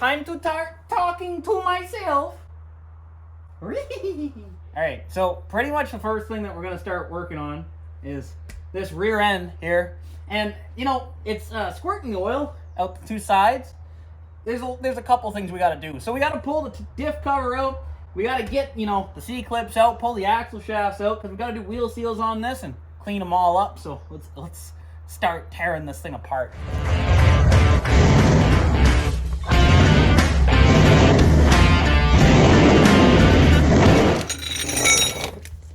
time to start talking to myself. Alright, so pretty much the first thing that we're going to start working on is this rear end here. And, you know, it's squirting oil out the two sides. There's a couple things we got to do. So we got to pull the diff cover out. We got to get, you know, the C-clips out, pull the axle shafts out, because we got to do wheel seals on this and clean them all up. So let's start tearing this thing apart.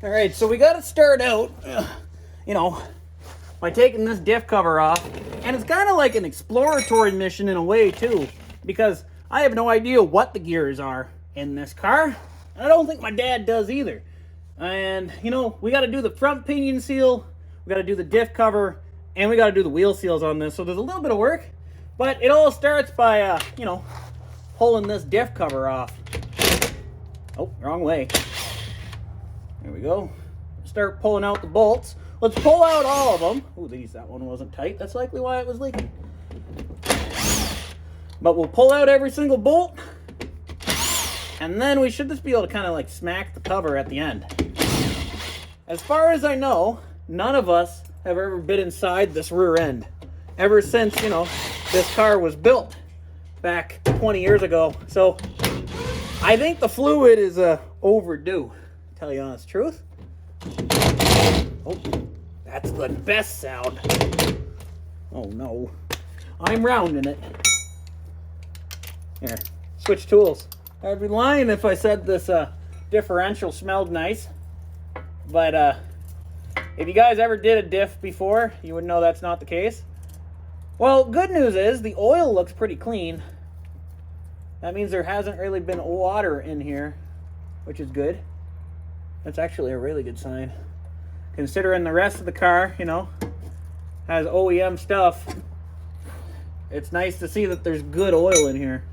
All right, so we got to start out, you know, by taking this diff cover off. And it's kind of like an exploratory mission in a way, too, because I have no idea what the gears are in this car. I don't think my dad does either. And, you know, we got to do the front pinion seal, we got to do the diff cover, and we got to do the wheel seals on this. So there's a little bit of work, but it all starts by, you know, pulling this diff cover off. Oh, wrong way. There we go. Start pulling out the bolts. Let's pull out all of them. Oh, that one wasn't tight. That's likely why it was leaking. But we'll pull out every single bolt. And then we should just be able to kind of like smack the cover at the end. As far as I know, none of us have ever been inside this rear end. Ever since, you know, this car was built back 20 years ago. So I think the fluid is overdue, to tell you the honest truth. Oh, that's the best sound. Oh no. I'm rounding it. Here, switch tools. I'd be lying if I said this differential smelled nice. But if you guys ever did a diff before, you would know that's not the case. Well, good news is the oil looks pretty clean. That means there hasn't really been water in here, which is good. That's actually a really good sign. Considering the rest of the car, you know, has OEM stuff, it's nice to see that there's good oil in here.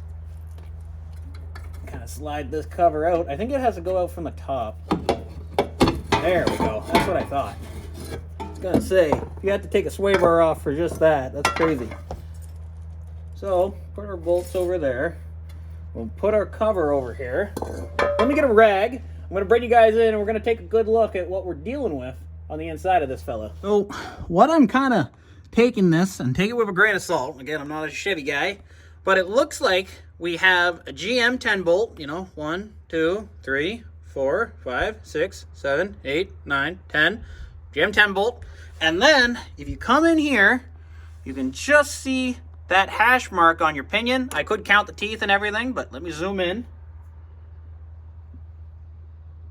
Kind of slide this cover out. I think it has to go out from the top. There we go. That's what I thought. I was gonna say, you have to take a sway bar off for just that. That's crazy. So, put our bolts over there. We'll put our cover over here. Let me get a rag. I'm gonna bring you guys in and we're gonna take a good look at what we're dealing with on the inside of this fella. So, what I'm kind of taking this, and take it with a grain of salt. Again, I'm not a Chevy guy, but it looks like we have a GM 10 bolt, you know, 1, 2, 3, 4, 5, 6, 7, 8, 9, 10. GM 10 bolt. And then, if you come in here, you can just see that hash mark on your pinion. I could count the teeth and everything, but let me zoom in.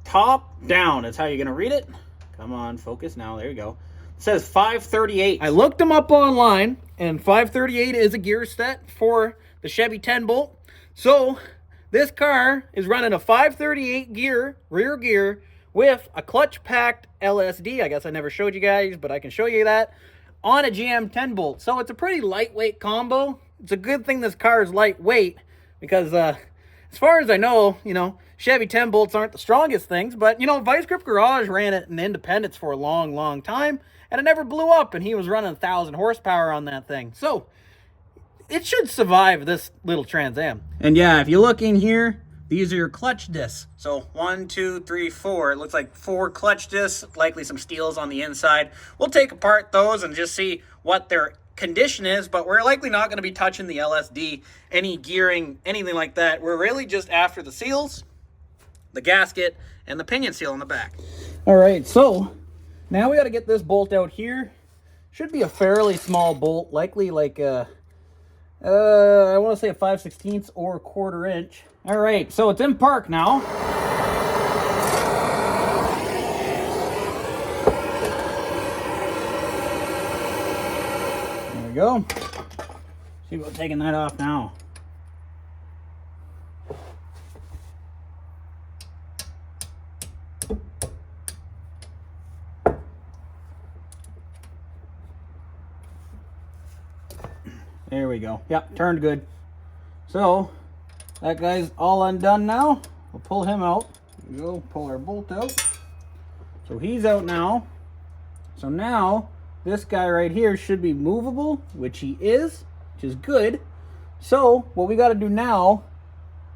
Top down is how you're going to read it. Come on, focus now. There you go. It says 538. I looked them up online, and 538 is a gear set for the Chevy 10 bolt. So this car is running a 538 gear, rear gear, with a clutch packed LSD. I guess I never showed you guys, but I can show you that, on a GM 10 bolt. So it's a pretty lightweight combo. It's a good thing this car is lightweight, because as far as I know, you know, Chevy 10 bolts aren't the strongest things, but, you know, Vice Grip Garage ran it in Independence for a long, long time, and it never blew up, and he was running 1,000 horsepower on that thing. So it should survive this little Trans Am. And yeah, if you look in here, these are your clutch discs. So 1, 2, 3, 4. It looks like 4 clutch discs, likely some steels on the inside. We'll take apart those and just see what their condition is, but we're likely not going to be touching the LSD, any gearing, anything like that. We're really just after the seals, the gasket, and the pinion seal on the back. All right, so now we got to get this bolt out here. Should be a fairly small bolt, likely like I want to say a 5/16 or a 1/4 inch. All right, so it's in park now. There we go. See about taking that off now. There we go. Yep, turned good. So that guy's all undone now. We'll pull him out. There we go. Pull our bolt out. So he's out now. So now this guy right here should be movable, which he is, which is good. So what we got to do now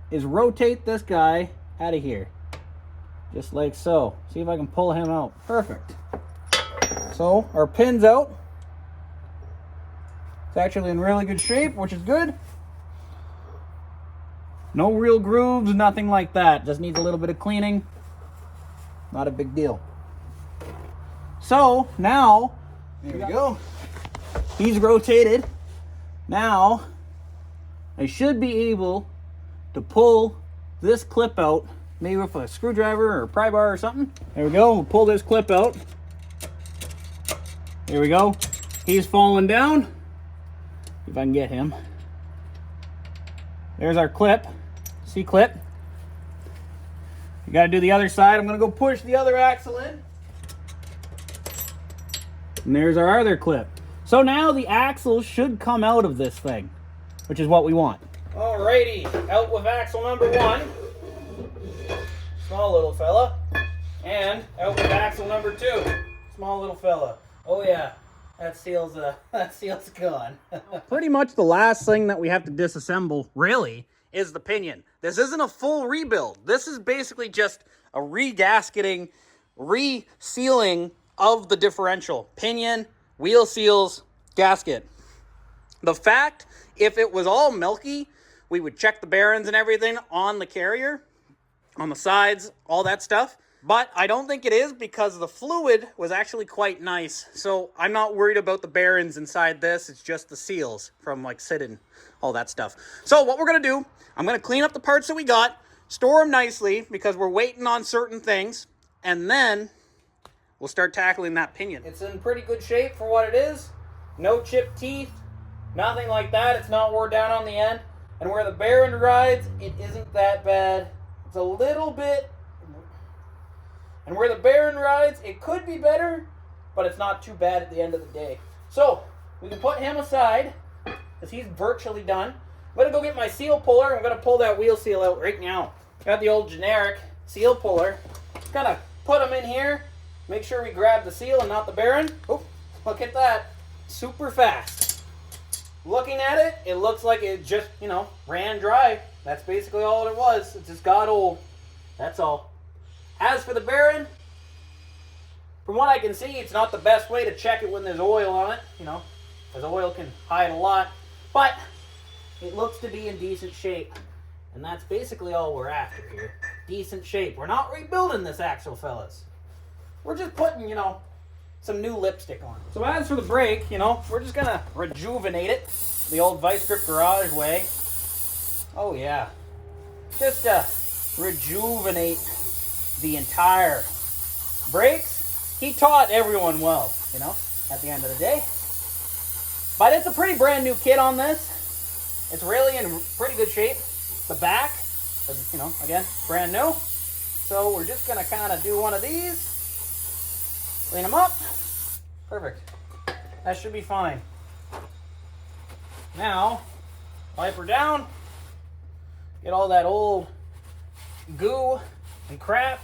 is rotate this guy out of here. Just like so. See if I can pull him out. Perfect. So our pin's out. It's actually in really good shape, which is good. No real grooves, nothing like that. Just needs a little bit of cleaning. Not a big deal. So now, there we go. He's rotated. Now, I should be able to pull this clip out, maybe with a screwdriver or a pry bar or something. There we go. We'll pull this clip out. There we go. He's falling down. If I can get him. There's our clip. C-clip. You got to do the other side. I'm going to go push the other axle in. And there's our other clip. So now the axle should come out of this thing, which is what we want. Alrighty, out with axle number 1. Small little fella. And out with axle number 2. Small little fella. Oh yeah, that seal's gone. Pretty much the last thing that we have to disassemble, really, is the pinion. This isn't a full rebuild. This is basically just a re-gasketing, re-sealing of the differential. Pinion, wheel seals, gasket. The fact, if it was all milky, we would check the bearings and everything on the carrier, on the sides, all that stuff. But I don't think it is because the fluid was actually quite nice. So I'm not worried about the bearings inside this. It's just the seals from like sitting, all that stuff. So what we're going to do, I'm going to clean up the parts that we got, store them nicely because we're waiting on certain things, and then we'll start tackling that pinion. It's in pretty good shape for what it is. No chipped teeth, nothing like that. It's not wore down on the end. And where the bearing rides, it isn't that bad. It's a little bit. And where the bearing rides, it could be better, but it's not too bad at the end of the day. So, we can put him aside, because he's virtually done. I'm going to go get my seal puller. I'm going to pull that wheel seal out right now. Got the old generic seal puller. Just kind of put them in here. Make sure we grab the seal and not the bearing. Oh, look at that. Super fast. Looking at it, it looks like it just, ran dry. That's basically all it was. It just got old. That's all. As for the bearing, from what I can see, it's not the best way to check it when there's oil on it. Because oil can hide a lot. But it looks to be in decent shape. And that's basically all we're after here. Decent shape. We're not rebuilding this axle, fellas. We're just putting, some new lipstick on. So as for the brake, we're just going to rejuvenate it the old Vice Grip Garage way. Oh, yeah. Just rejuvenate the entire brakes. He taught everyone well, at the end of the day. But it's a pretty brand new kit on this. It's really in pretty good shape. The back, again, brand new. So we're just going to kind of do one of these. Clean them up. Perfect. That should be fine. Now, wipe her down. Get all that old goo and crap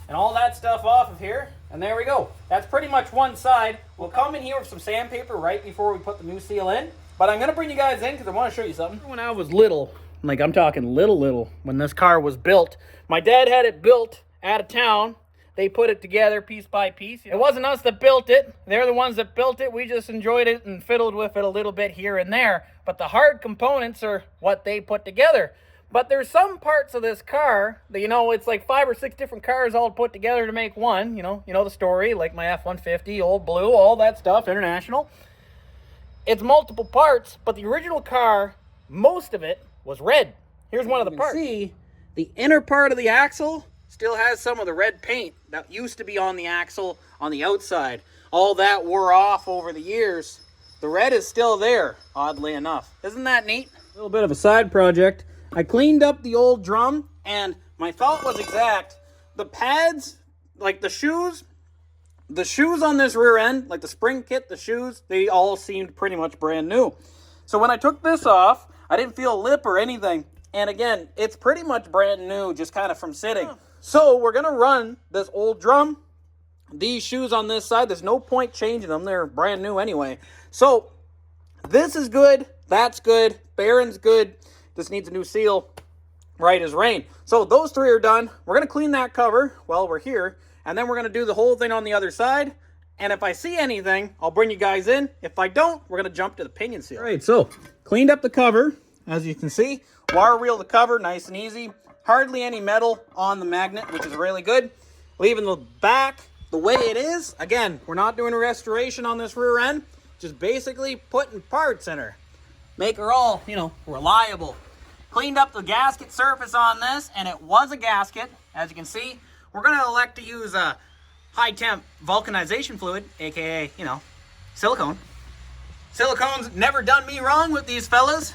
and all that stuff off of here. And there we go. That's pretty much one side. We'll come in here with some sandpaper right before we put the new seal in. But I'm going to bring you guys in because I want to show you something. When I was little, like I'm talking little, when this car was built, my dad had it built out of town. They put it together piece by piece. It wasn't us that built it. They're the ones that built it. We just enjoyed it and fiddled with it a little bit here and there. But the hard components are what they put together. But there's some parts of this car that, it's like 5 or 6 different cars all put together to make one. You know the story, like my F-150, Old Blue, all that stuff, International. It's multiple parts, but the original car, most of it was red. Here's one of the parts. You can see the inner part of the axle still has some of the red paint that used to be on the axle on the outside. All that wore off over the years. The red is still there, oddly enough. Isn't that neat? A little bit of a side project. I cleaned up the old drum, and my thought was exact. The pads, like the shoes on this rear end, like the spring kit, the shoes, they all seemed pretty much brand new. So when I took this off, I didn't feel a lip or anything. And again, it's pretty much brand new, just kind of from sitting. So we're going to run this old drum, these shoes on this side. There's no point changing them. They're brand new anyway. So this is good. That's good. Bearing's good. Just needs a new seal, right as rain. So those three are done. We're going to clean that cover while we're here, and then we're going to do the whole thing on the other side. And if I see anything, I'll bring you guys in. If I don't, we're going to jump to the pinion seal. All right, so cleaned up the cover, as you can see. Wire reel the cover, nice and easy. Hardly any metal on the magnet, which is really good. Leaving the back the way it is. Again, we're not doing a restoration on this rear end. Just basically putting parts in her. Make her all, you know, reliable. Cleaned up the gasket surface on this, and it was a gasket, as you can see. We're going to elect to use a high temp vulcanization fluid, aka, you know, silicone. Silicone's never done me wrong with these fellas.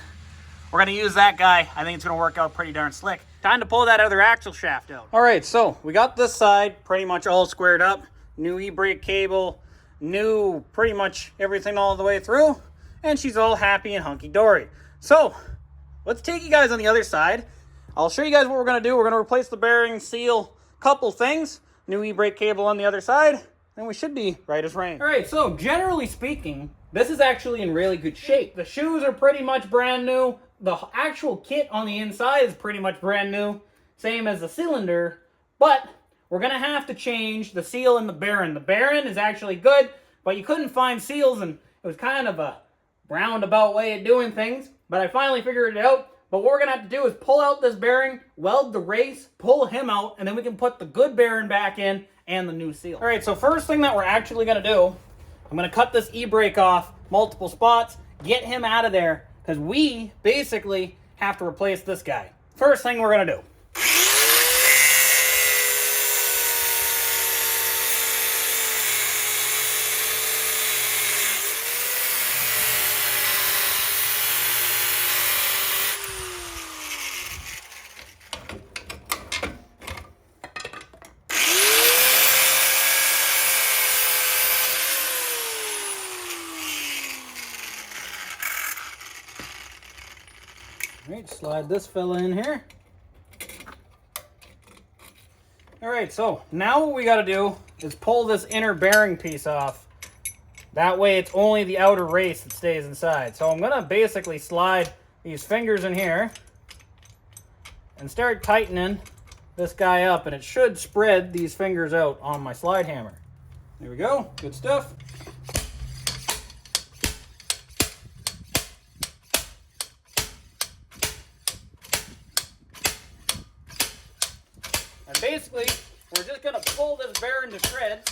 We're going to use that guy. I think it's going to work out pretty darn slick. Time to pull that other axle shaft out. All right, so we got this side pretty much all squared up. New e-brake cable, new pretty much everything all the way through. And she's all happy and hunky-dory. So let's take you guys on the other side. I'll show you guys what we're going to do. We're going to replace the bearing, seal, couple things. New e-brake cable on the other side. And we should be right as rain. All right, so generally speaking, this is actually in really good shape. The shoes are pretty much brand new. The actual kit on the inside is pretty much brand new. Same as the cylinder. But we're going to have to change the seal in the bearing. The bearing is actually good, but you couldn't find seals, and it was kind of a roundabout way of doing things. But I finally figured it out. But what we're going to have to do is pull out this bearing, weld the race, pull him out, and then we can put the good bearing back in and the new seal. All right, so first thing that we're actually going to do, I'm going to cut this e-brake off multiple spots, get him out of there, because we basically have to replace this guy. First thing we're going to do. All right, slide this fella in here. All right, so now what we got to do is pull this inner bearing piece off. That way it's only the outer race that stays inside. So I'm going to basically slide these fingers in here and start tightening this guy up, and it should spread these fingers out on my slide hammer. There we go, good stuff. And basically, we're just going to pull this bearing to shreds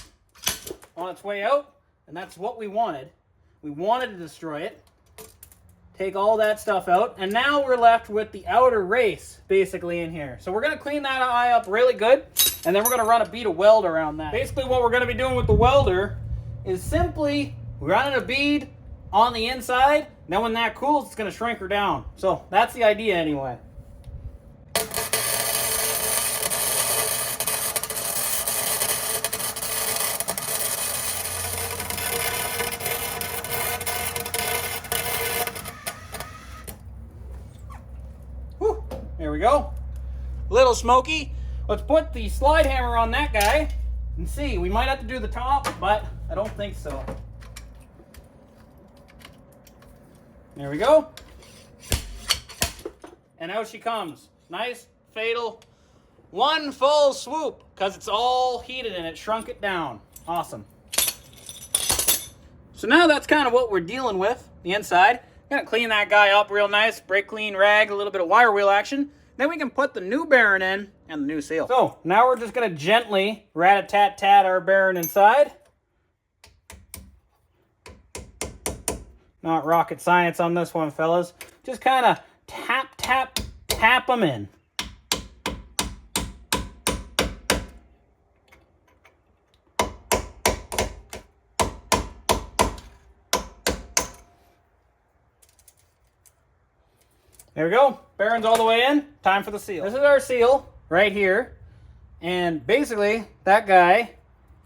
on its way out, and that's what we wanted. We wanted to destroy it, take all that stuff out, and now we're left with the outer race basically in here. So we're going to clean that eye up really good, and then we're going to run a bead of weld around that. Basically what we're going to be doing with the welder is simply running a bead on the inside. Then when that cools, it's going to shrink her down. So that's the idea anyway. There we go. Little smoky. Let's put the slide hammer on that guy and see. We might have to do the top, but I don't think so. There we go. And out she comes. Nice, fatal, one full swoop, because it's all heated and it shrunk it down. Awesome. So now that's kind of what we're dealing with, the inside. Gonna clean that guy up real nice, brake clean rag, a little bit of wire wheel action. Then we can put the new bearing in and the new seal. So now we're just gonna gently rat-a-tat-tat our bearing inside. Not rocket science on this one, fellas. Just kind of tap, tap, tap them in. There we go. Bearings all the way in. Time for the seal. This is our seal right here. And basically, that guy,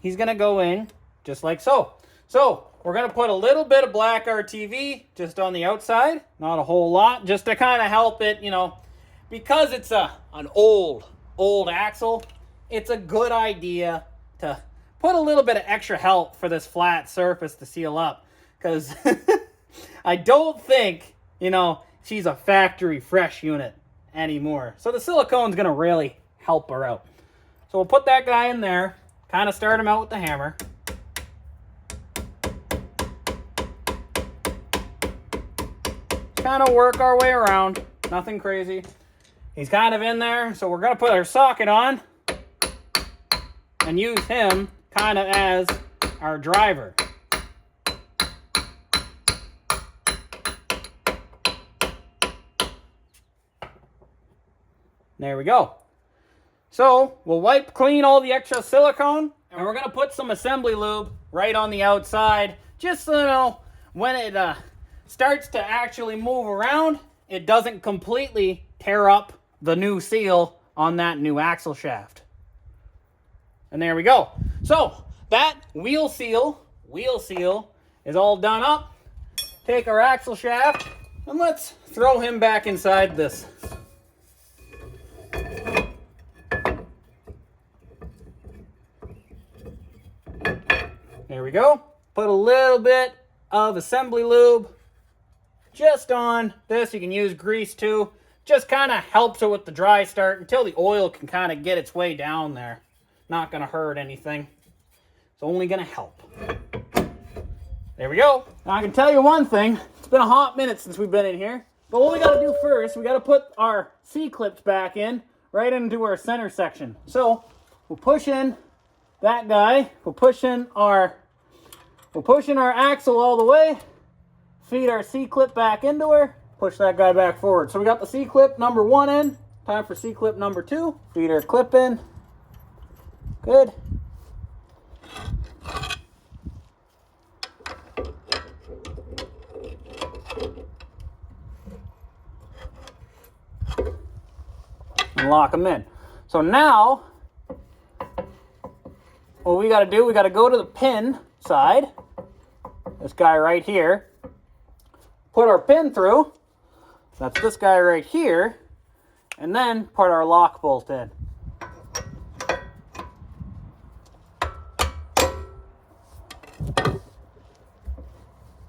he's going to go in just like so. So, we're going to put a little bit of black RTV just on the outside. Not a whole lot. Just to kind of help it, you know. Because it's an old axle, it's a good idea to put a little bit of extra help for this flat surface to seal up. Because I don't think you know, she's a factory fresh unit anymore. So the silicone's going to really help her out. So we'll put that guy in there, kind of start him out with the hammer. Kind of work our way around, nothing crazy. He's kind of in there, so we're going to put our socket on and use him kind of as our driver. There we go. So we'll wipe clean all the extra silicone, and we're going to put some assembly lube right on the outside, just so you know, when it starts to actually move around, it doesn't completely tear up the new seal on that new axle shaft. And there we go. So that wheel seal is all done up. Take our axle shaft and let's throw him back inside this. There we go. Put a little bit of assembly lube just on this. You can use grease too. Just kind of helps it with the dry start until the oil can kind of get its way down there. Not going to hurt anything. It's only going to help. There we go. Now I can tell you one thing. It's been a hot minute since we've been in here. But what we got to do first, we got to put our C-clips back in, right into our center section. So we'll push in that guy. We'll push in our axle all the way. Feed our C-clip back into her. Push that guy back forward. So we got the C-clip number 1 in. Time for C-clip number 2. Feed our clip in. Good. And lock them in. So now, what we got to do, we got to go to the pin side. This guy right here. Put our pin through. That's this guy right here. And then put our lock bolt in.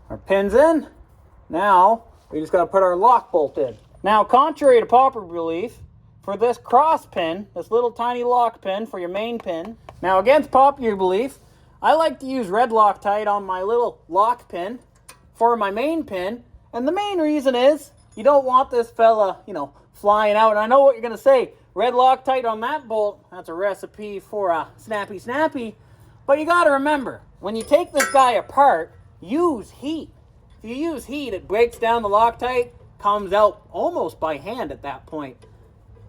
Our pin's in. Now, we just got to put our lock bolt in. Now, contrary to popular belief, for this cross pin, this little tiny lock pin for your main pin, now against popular belief, I like to use red Loctite on my little lock pin for my main pin. And the main reason is, you don't want this fella, flying out. And I know what you're going to say. Red Loctite on that bolt, that's a recipe for a snappy. But you got to remember, when you take this guy apart, use heat. If you use heat, it breaks down the Loctite, comes out almost by hand at that point.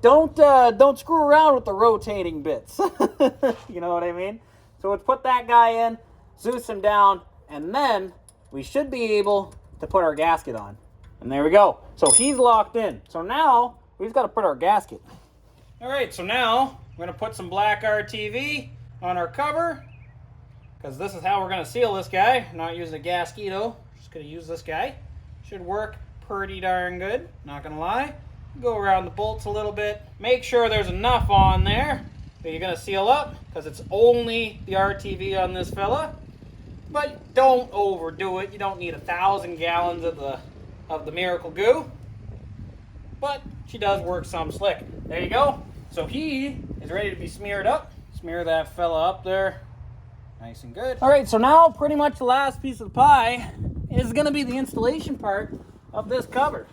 Don't screw around with the rotating bits. You know what I mean? So let's put that guy in, Zeus him down, and then we should be able to put our gasket on. And there we go. So he's locked in. So now we just got to put our gasket. All right, so now we're going to put some black RTV on our cover, because this is how we're going to seal this guy. I'm not using a gasketo. Just going to use this guy. Should work pretty darn good, not going to lie. Go around the bolts a little bit. Make sure there's enough on there that you're going to seal up, because it's only the RTV on this fella. But don't overdo it. You don't need 1,000 gallons of the miracle goo. But she does work some slick. There you go. So he is ready to be smeared up. Smear that fella up there. Nice and good. All right, so now pretty much the last piece of the pie is going to be the installation part of this cover.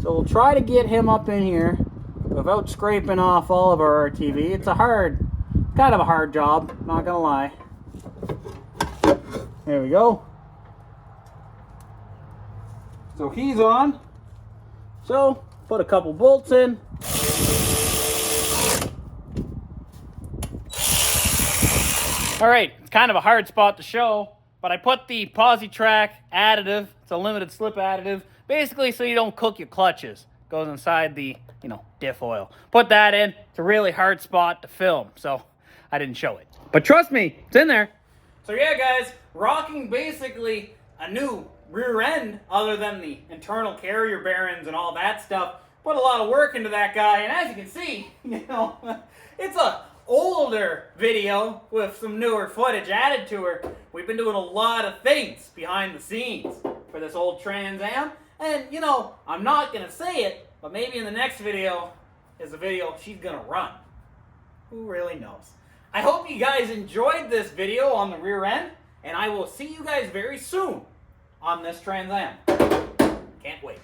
So we'll try to get him up in here without scraping off all of our RTV. It's kind of a hard job, not gonna lie. There we go. So he's on. So put a couple bolts in. All right, it's kind of a hard spot to show, but I put the PosiTrack additive. It's a limited slip additive, basically so you don't cook your clutches. Goes inside the, diff oil. Put that in. It's a really hard spot to film, so I didn't show it. But trust me, it's in there. So yeah, guys, rocking basically a new rear end other than the internal carrier bearings and all that stuff. Put a lot of work into that guy, and as you can see, it's a older video with some newer footage added to her. We've been doing a lot of things behind the scenes for this old Trans Am. And, you know, I'm not going to say it, but maybe in the next video is a video she's going to run. Who really knows? I hope you guys enjoyed this video on the rear end, and I will see you guys very soon on this Trans Am. Can't wait.